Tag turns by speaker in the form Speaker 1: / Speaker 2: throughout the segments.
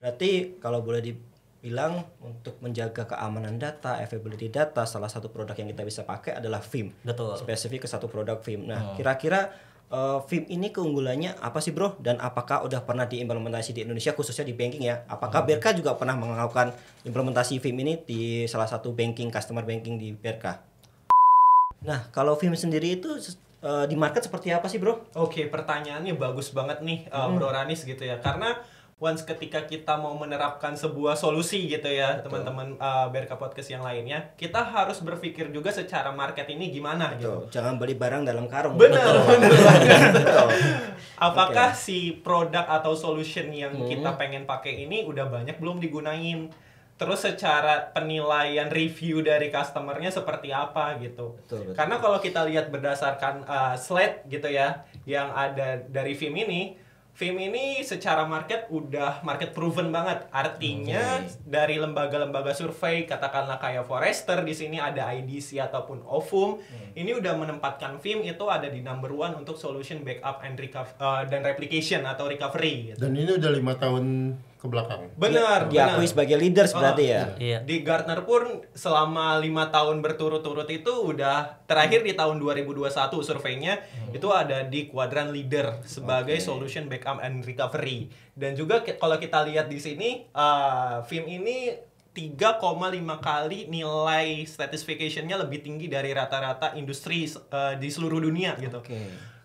Speaker 1: Berarti kalau boleh dibilang untuk menjaga keamanan data, availability data, salah satu produk yang kita bisa pakai adalah Vim.
Speaker 2: Betul.
Speaker 1: Spesifik ke satu produk Vim. Nah, kira-kira Vim ini keunggulannya apa sih bro? Dan apakah udah pernah diimplementasi di Indonesia khususnya di banking ya? Apakah BRK juga pernah melakukan implementasi Vim ini di salah satu banking, customer banking di BRK? Nah, kalau Vim sendiri itu di market seperti apa sih bro?
Speaker 3: Oke, pertanyaannya bagus banget nih Bro Ranis gitu ya. Karena once ketika kita mau menerapkan sebuah solusi gitu ya, teman-teman BRK Podcast yang lainnya, kita harus berpikir juga secara market ini gimana gitu.
Speaker 1: Jangan beli barang dalam karung.
Speaker 3: Benar, benar banget.
Speaker 1: Betul.
Speaker 3: Apakah si produk atau solution yang kita pengen pakai ini udah banyak belum digunain? Terus secara penilaian review dari customernya seperti apa gitu.
Speaker 1: Betul.
Speaker 3: Karena kalau kita lihat berdasarkan slide gitu ya, yang ada dari Vim ini secara market udah market proven banget. Artinya dari lembaga-lembaga survei, katakanlah kayak Forrester, di sini ada IDC ataupun Ovum, ini udah menempatkan Vim itu ada di number one untuk solution backup and dan replication atau recovery. Gitu.
Speaker 4: Dan ini udah 5 tahun ke belakang.
Speaker 3: Benar,
Speaker 1: Diakui sebagai leaders berarti ya.
Speaker 2: Iya.
Speaker 3: Di Gartner pun selama 5 tahun berturut-turut itu udah terakhir di tahun 2021 surveinya itu ada di kuadran leader sebagai solution backup and recovery. Dan juga kalau kita lihat di sini Vim ini 3,5 kali nilai stratification-nya lebih tinggi dari rata-rata industri di seluruh dunia gitu.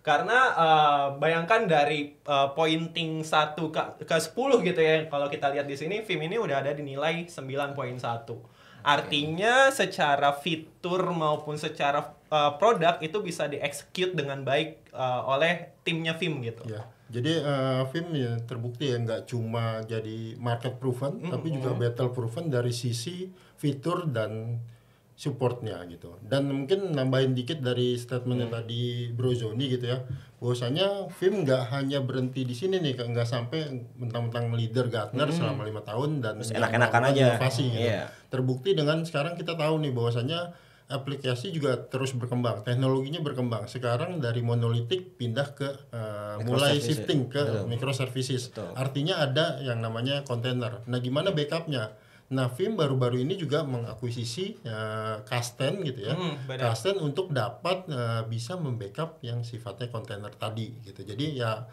Speaker 3: Karena bayangkan dari pointing 1 ke 10 gitu ya. Kalau kita lihat di sini Vim ini udah ada di nilai 9.1. Artinya secara fitur maupun secara produk itu bisa di-execute dengan baik oleh timnya Vim gitu.
Speaker 4: Ya. Jadi Vim ya terbukti ya nggak cuma jadi market proven tapi juga battle proven dari sisi fitur dan supportnya gitu. Dan mungkin nambahin dikit dari statementnya tadi Bro Zoni gitu ya, bahwasanya Vim nggak hanya berhenti di sini nih, nggak sampai mentang-mentang leader Gartner selama 5 tahun dan
Speaker 1: enak-enakan aja.
Speaker 4: inovasi gitu.
Speaker 1: Iya.
Speaker 4: Terbukti dengan sekarang kita tahu nih bahwasanya aplikasi juga terus berkembang, teknologinya berkembang. Sekarang dari monolitik pindah ke mulai shifting ke microservices. Artinya ada yang namanya kontainer. Nah, gimana backupnya? Nah, Vim baru-baru ini juga mengakuisisi Kasten gitu ya. Kasten untuk dapat bisa membackup yang sifatnya kontainer tadi gitu. Jadi ya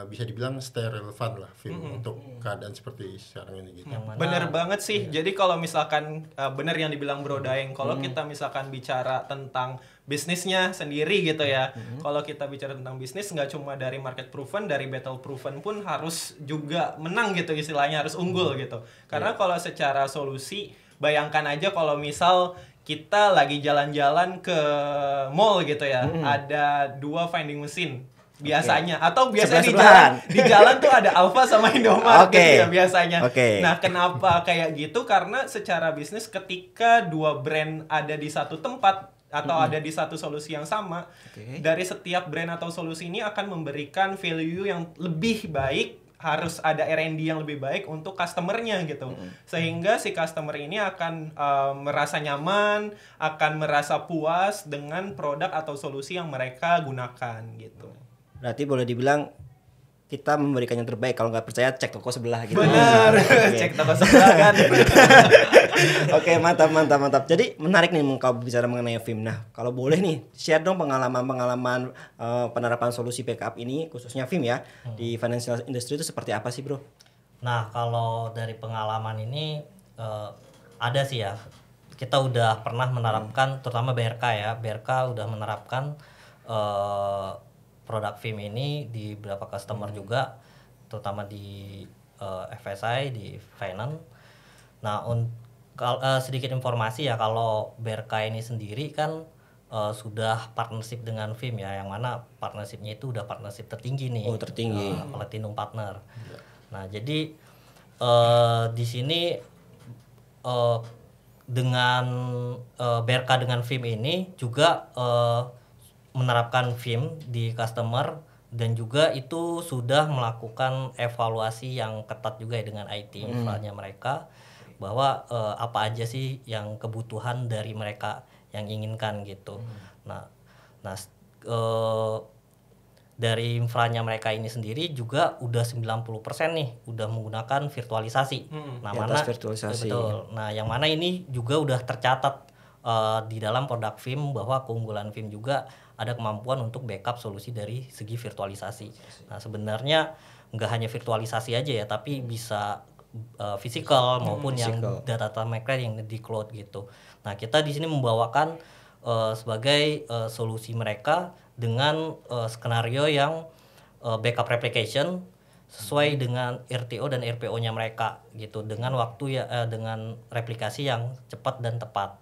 Speaker 4: bisa dibilang stay relevan lah Vim untuk keadaan seperti sekarang ini gitu.
Speaker 3: Bener banget sih. Jadi kalau misalkan bener yang dibilang Bro Daeng, kalau kita misalkan bicara tentang bisnisnya sendiri gitu ya. Kalau kita bicara tentang bisnis nggak cuma dari market proven, dari battle proven pun harus juga menang gitu istilahnya, harus unggul gitu. Karena kalau secara solusi, bayangkan aja kalau misal kita lagi jalan-jalan ke mall gitu ya, ada 2 vending machine biasanya atau biasanya di jalan tuh ada Alfa sama Indomaret gitu ya biasanya. Nah, kenapa kayak gitu? Karena secara bisnis ketika 2 brand ada di satu tempat atau ada di satu solusi yang sama, dari setiap brand atau solusi ini akan memberikan value yang lebih baik, harus ada R&D yang lebih baik untuk customernya gitu. Sehingga si customer ini akan merasa nyaman, akan merasa puas dengan produk atau solusi yang mereka gunakan gitu.
Speaker 1: Berarti boleh dibilang kita memberikan yang terbaik. Kalau nggak percaya cek toko sebelah gitu.
Speaker 3: Benar, cek toko sebelah kan.
Speaker 1: Oke, mantap. Jadi menarik nih kalau bicara mengenai Vim. Nah, kalau boleh nih share dong pengalaman penerapan solusi backup ini khususnya Vim ya di financial industry itu seperti apa sih, Bro?
Speaker 2: Nah, kalau dari pengalaman ini ada sih ya. Kita udah pernah menerapkan, terutama BRK ya. BRK udah menerapkan produk Vim ini di beberapa customer juga, terutama di FSI, di finance. Nah, sedikit informasi ya, kalau BRK ini sendiri kan sudah partnership dengan Vim ya, yang mana partnershipnya itu udah partnership tertinggi nih.
Speaker 1: Oh, tertinggi.
Speaker 2: Platinum partner. Nah, jadi di sini dengan BRK dengan Vim ini juga menerapkan Vim di customer, dan juga itu sudah melakukan evaluasi yang ketat juga ya dengan IT infranya mereka, bahwa apa aja sih yang kebutuhan dari mereka yang inginkan gitu. Nah dari infranya mereka ini sendiri juga udah 90% nih udah menggunakan virtualisasi. Nah,
Speaker 1: di
Speaker 2: mana
Speaker 1: atas virtualisasi.
Speaker 2: betul. Nah, yang mana ini juga udah tercatat di dalam produk Vim bahwa keunggulan Vim juga ada kemampuan untuk backup solusi dari segi virtualisasi. Nah, sebenarnya nggak hanya virtualisasi aja ya, tapi bisa physical maupun yang data mereka yang di cloud gitu. Nah, kita di sini membawakan sebagai solusi mereka dengan skenario yang backup replication sesuai dengan RTO dan RPO-nya mereka gitu, dengan waktu ya dengan replikasi yang cepat dan tepat.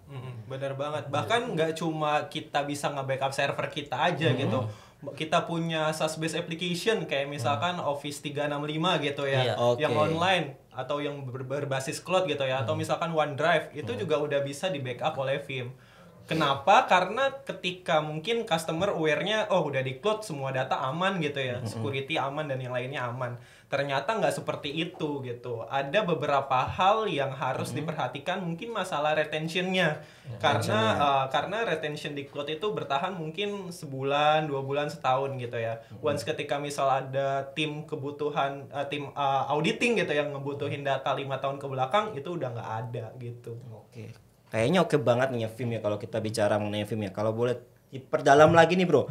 Speaker 3: Bener banget. Bahkan nggak cuma kita bisa nge-backup server kita aja gitu. Kita punya SaaS-based application kayak misalkan Office 365 gitu ya, yang online atau yang berbasis cloud gitu ya, atau misalkan OneDrive itu juga udah bisa di-backup oleh Vim. Kenapa? Karena ketika mungkin customer aware-nya, oh udah di cloud semua data aman gitu ya, security aman dan yang lainnya aman. Ternyata nggak seperti itu gitu. Ada beberapa hal yang harus diperhatikan, mungkin masalah retention-nya. Karena retention di cloud itu bertahan mungkin sebulan, 2 bulan, setahun gitu ya. Once ketika misal ada tim kebutuhan, tim auditing gitu yang ngebutuhin data 5 tahun ke belakang, itu udah nggak ada gitu.
Speaker 1: Oke. Kayaknya oke banget nih ya Vim ya kalau kita bicara mengenai Vim ya. Kalau boleh diperdalam lagi nih bro,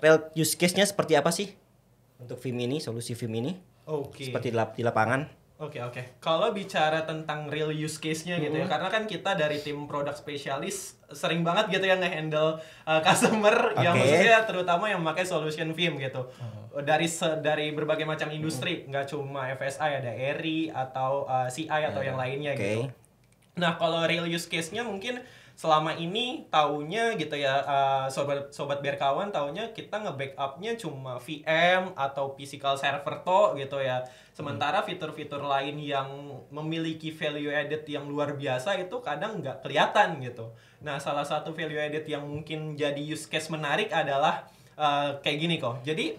Speaker 1: real use case-nya seperti apa sih untuk Vim ini, solusi Vim ini?
Speaker 3: Oke.
Speaker 1: Seperti di lapangan.
Speaker 3: Oke. Kalau bicara tentang real use case-nya gitu ya, karena kan kita dari tim produk spesialis sering banget gitu ya nge-handle customer yang maksudnya terutama yang memakai solution Vim gitu. Dari berbagai macam industri, nggak cuma FSI, ada ERI atau CI atau yang lainnya gitu. Nah, kalau real use case-nya mungkin selama ini taunya gitu ya, sobat berkawan taunya kita nge-backup-nya cuma VM atau physical server toh gitu ya. Sementara fitur-fitur lain yang memiliki value added yang luar biasa itu kadang nggak kelihatan gitu. Nah, salah satu value added yang mungkin jadi use case menarik adalah kayak gini kok. Jadi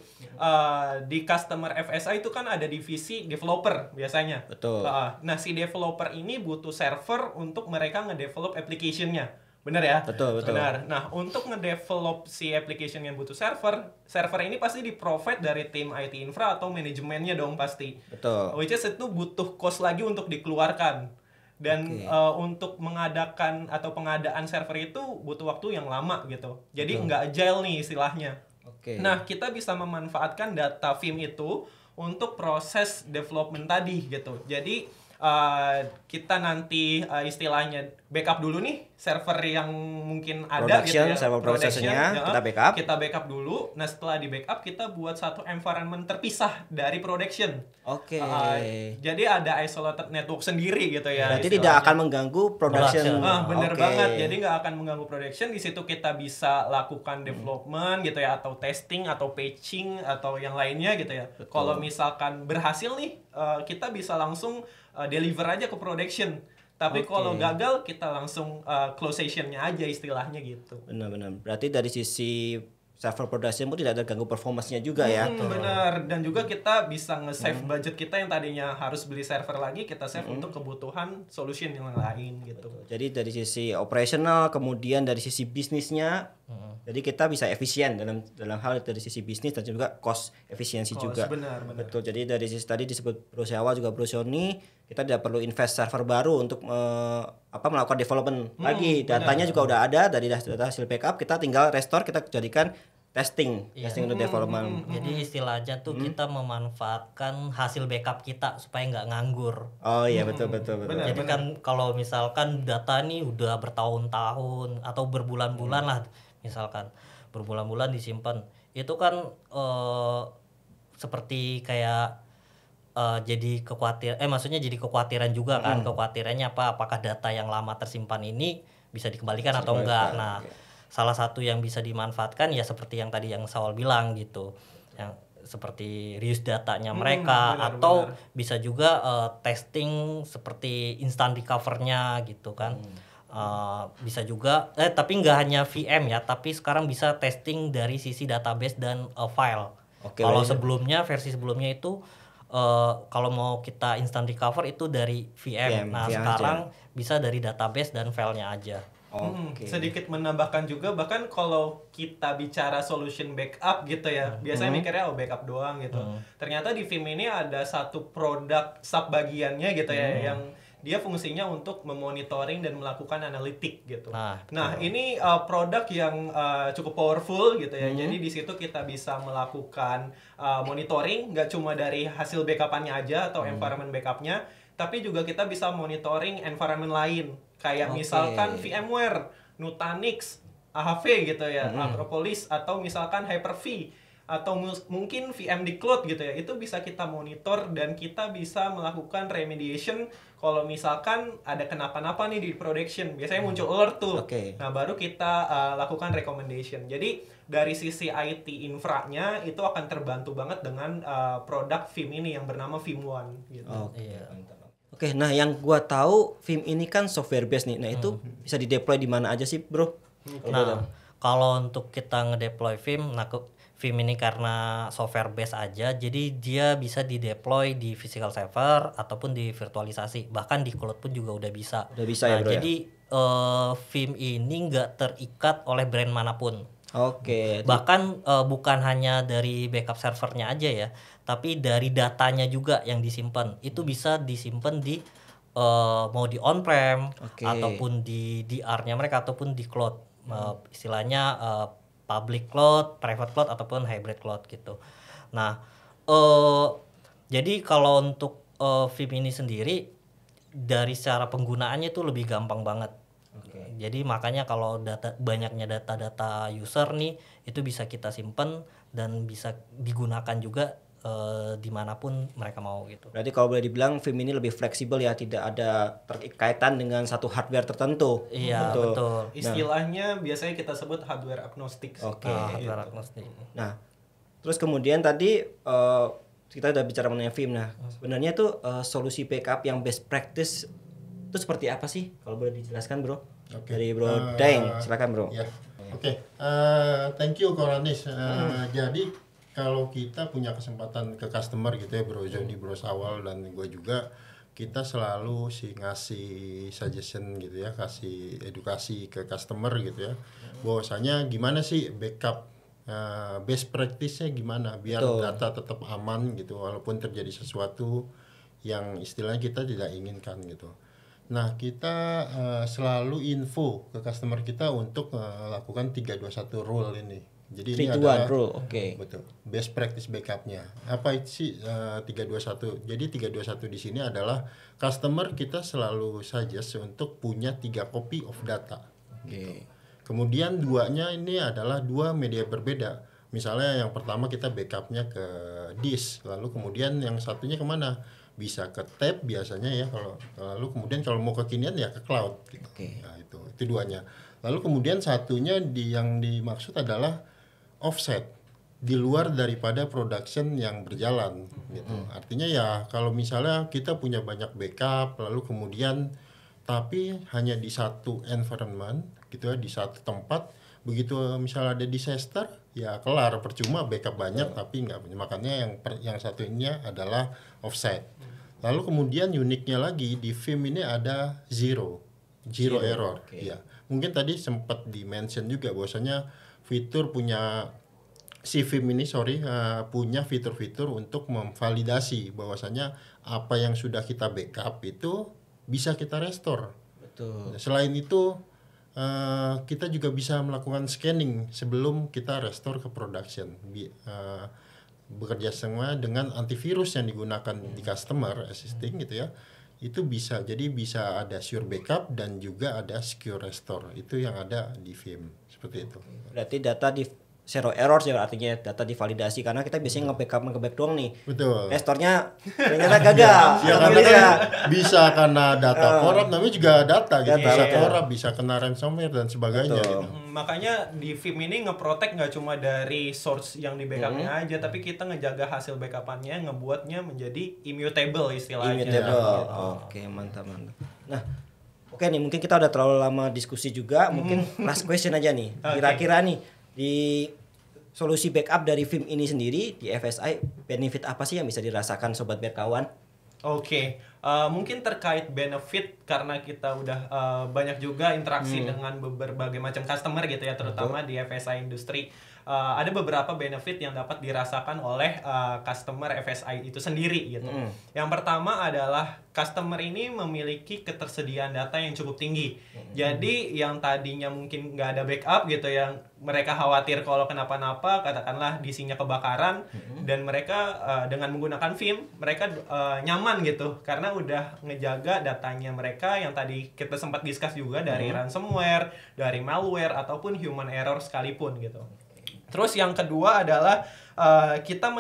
Speaker 3: di customer FSI itu kan ada divisi developer biasanya.
Speaker 1: Betul.
Speaker 3: Nah, si developer ini butuh server untuk mereka ngedevelop application-nya. Bener ya?
Speaker 1: Betul.
Speaker 3: Benar. Nah, untuk ngedevelop si application yang butuh server ini pasti di-provide dari tim IT infra atau manajemennya dong pasti.
Speaker 1: Betul.
Speaker 3: Which is itu butuh cost lagi untuk dikeluarkan. Dan untuk mengadakan atau pengadaan server itu butuh waktu yang lama gitu. Jadi nggak agile nih istilahnya. Nah, kita bisa memanfaatkan data Vim itu untuk proses development tadi gitu. Jadi kita nanti istilahnya backup dulu nih server yang mungkin ada gitu ya.
Speaker 1: Server prosesnya kita backup.
Speaker 3: Kita backup dulu. Nah, setelah di backup kita buat satu environment terpisah dari production. Jadi ada isolated network sendiri gitu ya.
Speaker 1: Berarti tidak akan mengganggu production.
Speaker 3: Bener banget. Jadi nggak akan mengganggu production. Di situ kita bisa lakukan development gitu ya, atau testing atau patching atau yang lainnya gitu ya. Kalau misalkan berhasil nih, kita bisa langsung deliver aja ke production. Tapi kalau gagal kita langsung close session-nya aja istilahnya gitu.
Speaker 1: Benar. Berarti dari sisi server production pun tidak terganggu performance-nya juga ya.
Speaker 3: Benar. Dan juga kita bisa nge-save budget kita yang tadinya harus beli server lagi, kita save untuk kebutuhan solution yang lain gitu.
Speaker 1: Jadi dari sisi operational, kemudian dari sisi bisnisnya, jadi kita bisa efisien dalam hal dari sisi bisnis dan juga cost efisiensi juga.
Speaker 3: Benar.
Speaker 1: Betul. Jadi dari sisi tadi disebut Bro Syawa juga Bro Sony, kita tidak perlu invest server baru untuk melakukan development lagi. Datanya juga udah ada dari data hasil backup, kita tinggal restore, kita jadikan testing untuk development.
Speaker 2: Jadi istilahnya tuh kita memanfaatkan hasil backup kita supaya nggak nganggur.
Speaker 1: Oh iya betul.
Speaker 2: Jadi kan kalau misalkan data nih udah bertahun-tahun atau berbulan-bulan lah, misalkan berbulan-bulan disimpan, itu kan seperti kayak jadi maksudnya jadi kekhawatiran juga kan. Kekhawatirannya apakah data yang lama tersimpan ini bisa dikembalikan atau enggak. Nah, salah satu yang bisa dimanfaatkan ya seperti yang tadi yang Saul bilang gitu, yang seperti reuse datanya mereka, atau bisa juga testing seperti instant recover-nya gitu kan. Bisa juga tapi nggak hanya VM ya, tapi sekarang bisa testing dari sisi database dan file. Kalau versi sebelumnya itu kalau mau kita instant recover itu dari VM. Nah, sekarang bisa dari database dan filenya aja.
Speaker 3: Sedikit menambahkan juga, bahkan kalau kita bicara solution backup gitu ya, biasanya mikirnya backup doang gitu. Ternyata di Veeam ini ada satu produk sub bagiannya gitu ya, yang dia fungsinya untuk memonitoring dan melakukan analitik gitu. Nah ini produk yang cukup powerful gitu ya. Jadi di situ kita bisa melakukan monitoring, nggak cuma dari hasil backupannya aja atau environment backupnya, tapi juga kita bisa monitoring environment lain. Kayak misalkan VMware, Nutanix, AHV gitu ya, Acropolis, atau misalkan Hyper-V, atau mungkin VM di cloud gitu ya. Itu bisa kita monitor dan kita bisa melakukan remediation kalau misalkan ada kenapa-napa nih di production. Biasanya muncul alert tuh. Nah, baru kita lakukan recommendation. Jadi dari sisi IT infranya itu akan terbantu banget dengan produk Veeam ini yang bernama Veeam One gitu.
Speaker 1: Oke, nah yang gua tahu Veeam ini kan software based nih. Nah, itu bisa di-deploy di mana aja sih, Bro?
Speaker 2: Nah, kalau untuk kita ngedeploy Veeam, Veeam ini karena software based aja, jadi dia bisa di-deploy di physical server ataupun di virtualisasi, bahkan di cloud pun juga udah bisa.
Speaker 1: Udah bisa ya, Bro.
Speaker 2: Jadi Veeam ini nggak terikat oleh brand manapun. Bahkan bukan hanya dari backup servernya aja ya, tapi dari datanya juga yang disimpan. Itu bisa disimpan di mau di on-prem ataupun di DR-nya mereka ataupun di cloud. Istilahnya public cloud, private cloud ataupun hybrid cloud gitu. Nah, jadi kalau untuk Veeam ini sendiri dari secara penggunaannya itu lebih gampang banget. Jadi makanya kalau banyaknya data-data user nih itu bisa kita simpen dan bisa digunakan juga dimanapun mereka mau gitu.
Speaker 1: Berarti kalau boleh dibilang Veeam ini lebih fleksibel ya, tidak ada terkaitan dengan satu hardware tertentu.
Speaker 2: Iya, betul.
Speaker 3: Istilahnya biasanya kita sebut hardware agnostik.
Speaker 2: Hardware agnostik.
Speaker 1: Nah, terus kemudian tadi kita udah bicara mengenai Veeam. Nah, sebenarnya tuh solusi backup yang best practice itu seperti apa sih? Kalau boleh dijelaskan, Bro. Dari Bro Daeng, silakan, Bro.
Speaker 4: Ya. Thank you Koranis. Jadi kalau kita punya kesempatan ke customer gitu ya, Bro Jody, Bro Sawal dan gue juga, kita selalu ngasih suggestion gitu ya, kasih edukasi ke customer gitu ya, bahwasanya gimana sih backup, best practice-nya gimana biar data tetap aman gitu walaupun terjadi sesuatu yang istilahnya kita tidak inginkan gitu. Nah, kita selalu info ke customer kita untuk lakukan 321 rule ini. Jadi ini adalah rule, betul. Best practice backupnya. Apa itu sih 321? Jadi 321 di sini adalah customer kita selalu suggest untuk punya 3 copy of data. Gitu. Kemudian duanya ini adalah 2 media berbeda. Misalnya yang pertama kita backupnya ke disk, lalu kemudian yang satunya kemana? Bisa ke tab biasanya ya, lalu kemudian kalau mau kekinian ya ke cloud gitu. Nah, itu duanya. Lalu kemudian satunya yang dimaksud adalah offset, di luar daripada production yang berjalan gitu. Artinya ya kalau misalnya kita punya banyak backup lalu kemudian tapi hanya di satu environment gitu ya, di satu tempat, begitu misalnya ada disaster ya kelar, percuma backup banyak tapi nggak, makanya yang satunya adalah offset. Lalu kemudian uniknya lagi di Veeam ini ada zero error. Ya, mungkin tadi sempat di-mention juga bahwasanya Veeam ini punya fitur-fitur untuk memvalidasi bahwasanya apa yang sudah kita backup itu bisa kita restore. Betul. Selain itu kita juga bisa melakukan scanning sebelum kita restore ke production. Bekerja sama dengan antivirus yang digunakan di customer existing gitu ya, itu bisa ada sure backup dan juga ada secure restore, itu yang ada di Veeam seperti itu.
Speaker 1: Berarti data di zero error ya, artinya data divalidasi, karena kita biasanya nge-backup doang nih.
Speaker 4: Betul.
Speaker 1: Restornya ternyata gagal.
Speaker 4: Ya, karena bisa karena data korup, namanya juga data gitu. Bisa korup, bisa kena ransomware dan sebagainya gitu.
Speaker 3: Makanya di Veeam ini nge-protect nggak cuma dari source yang di backupnya aja, tapi kita ngejaga hasil backupannya, ngebuatnya menjadi immutable istilahnya.
Speaker 1: Oke, mantap. Nah, oke nih, mungkin kita udah terlalu lama diskusi juga, mungkin last question aja nih. Kira-kira nih di solusi backup dari Veeam ini sendiri di FSI, benefit apa sih yang bisa dirasakan sobat berkawan?
Speaker 3: Oke, mungkin terkait benefit karena kita udah banyak juga interaksi dengan berbagai macam customer gitu ya, terutama di FSI industri. Ada beberapa benefit yang dapat dirasakan oleh customer FSI itu sendiri gitu. Yang pertama adalah customer ini memiliki ketersediaan data yang cukup tinggi. Jadi yang tadinya mungkin nggak ada backup gitu, yang mereka khawatir kalau kenapa-napa, katakanlah DC-nya kebakaran, dan mereka dengan menggunakan Veeam, mereka nyaman gitu karena udah ngejaga datanya mereka yang tadi kita sempat discuss juga dari ransomware, dari malware ataupun human error sekalipun gitu. Terus yang kedua adalah kita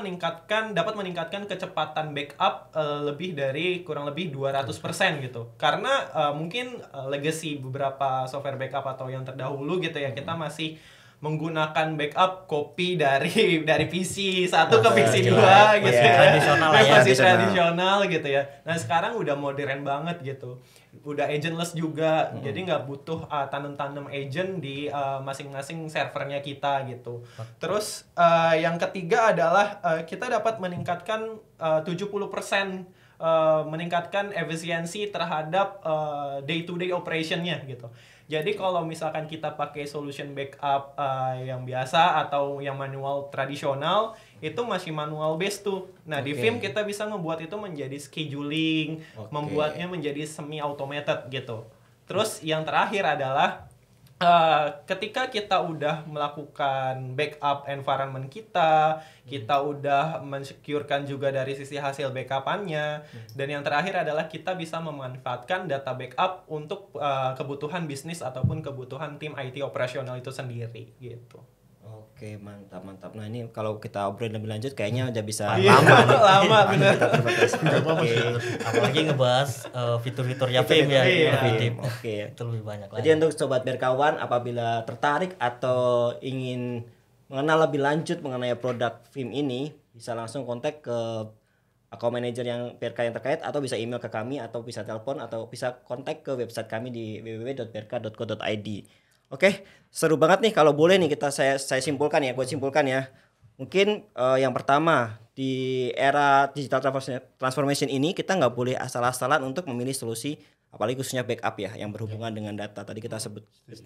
Speaker 3: dapat meningkatkan kecepatan backup lebih dari kurang lebih 200% gitu. Karena mungkin legacy beberapa software backup atau yang terdahulu gitu ya, kita masih menggunakan backup copy dari PC 1 ke PC 2 gitu ya.
Speaker 2: Tradisional lah ya.
Speaker 3: Masih tradisional gitu ya. Nah, sekarang udah modern banget gitu. Udah agentless juga. Jadi nggak butuh tandem-tandem agent di masing-masing servernya kita gitu. Terus yang ketiga adalah kita dapat meningkatkan 70% meningkatkan efisiensi terhadap day-to-day operationnya gitu. Jadi kalau misalkan kita pakai solution backup yang biasa atau yang manual tradisional, itu masih manual based tuh. Nah, di Veeam kita bisa membuat itu menjadi scheduling, membuatnya menjadi semi automated gitu. Terus yang terakhir adalah ketika kita udah melakukan backup environment kita udah mensecurekan juga dari sisi hasil backupannya, dan yang terakhir adalah kita bisa memanfaatkan data backup untuk kebutuhan bisnis ataupun kebutuhan tim IT operasional itu sendiri gitu.
Speaker 1: Oke, mantap. Nah, ini kalau kita obrolin lebih lanjut kayaknya udah bisa
Speaker 3: lama bener.
Speaker 2: Apalagi ngebahas fitur-fiturnya Veeam ya.
Speaker 1: Oke.
Speaker 2: Itu lebih banyak lagi.
Speaker 1: Jadi untuk sobat berkawan, apabila tertarik atau ingin mengenal lebih lanjut mengenai produk Veeam ini, bisa langsung kontak ke account manager yang PRK yang terkait, atau bisa email ke kami, atau bisa telepon, atau bisa kontak ke website kami di www.prk.co.id. Oke, seru banget nih. Kalau boleh nih saya simpulkan ya, gue simpulkan ya. Mungkin yang pertama, di era digital transformation ini kita nggak boleh asal-asalan untuk memilih solusi, apalagi khususnya backup ya, yang berhubungan dengan data. Tadi kita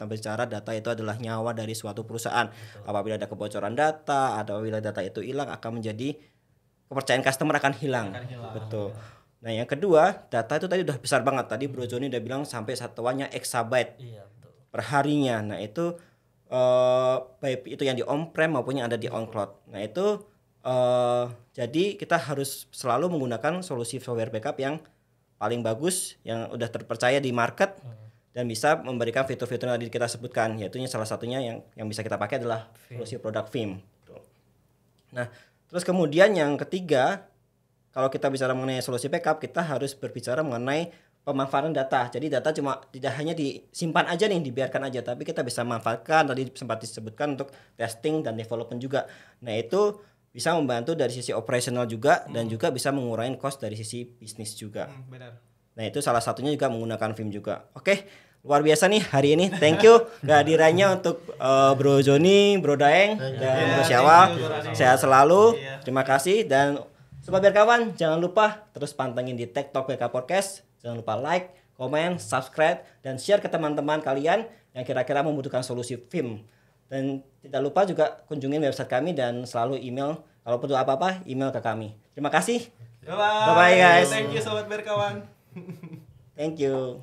Speaker 1: bicara data itu adalah nyawa dari suatu perusahaan. Apabila ada kebocoran data, apabila data itu hilang, akan menjadi kepercayaan customer akan hilang. Betul. Nah, yang kedua, data itu tadi udah besar banget. Tadi Bro Joni udah bilang sampai satuannya exabyte. Perharinya. Nah, itu baik itu yang di on-prem maupun yang ada di on-cloud. Nah, itu jadi kita harus selalu menggunakan solusi software backup yang paling bagus, yang udah terpercaya di market, dan bisa memberikan fitur-fitur yang tadi kita sebutkan, yaitu salah satunya yang bisa kita pakai adalah solusi produk Veeam. Nah, terus kemudian yang ketiga, kalau kita bicara mengenai solusi backup, kita harus berbicara mengenai pemanfaatan data. Jadi data tidak hanya disimpan aja nih, dibiarkan aja, tapi kita bisa manfaatkan, tadi sempat disebutkan, untuk testing dan development juga. Nah, itu bisa membantu dari sisi operasional juga, dan juga bisa mengurangi cost dari sisi bisnis juga.
Speaker 3: Benar.
Speaker 1: Nah, itu salah satunya juga menggunakan Veeam juga. Oke, luar biasa nih hari ini. Thank you kehadirannya untuk Bro Joni, Bro Daeng, dan Bro Syawal. Sehat selalu. Terima kasih. Dan sobat berkawan, jangan lupa terus pantengin di Tech Talk BK Podcast. Jangan lupa like, komen, subscribe, dan share ke teman-teman kalian yang kira-kira membutuhkan solusi Veeam. Dan tidak lupa juga kunjungin website kami, dan selalu email kalau perlu apa-apa, email ke kami. Terima kasih.
Speaker 3: Bye-bye
Speaker 1: guys.
Speaker 3: Thank you sobat berkawan.
Speaker 1: Thank you.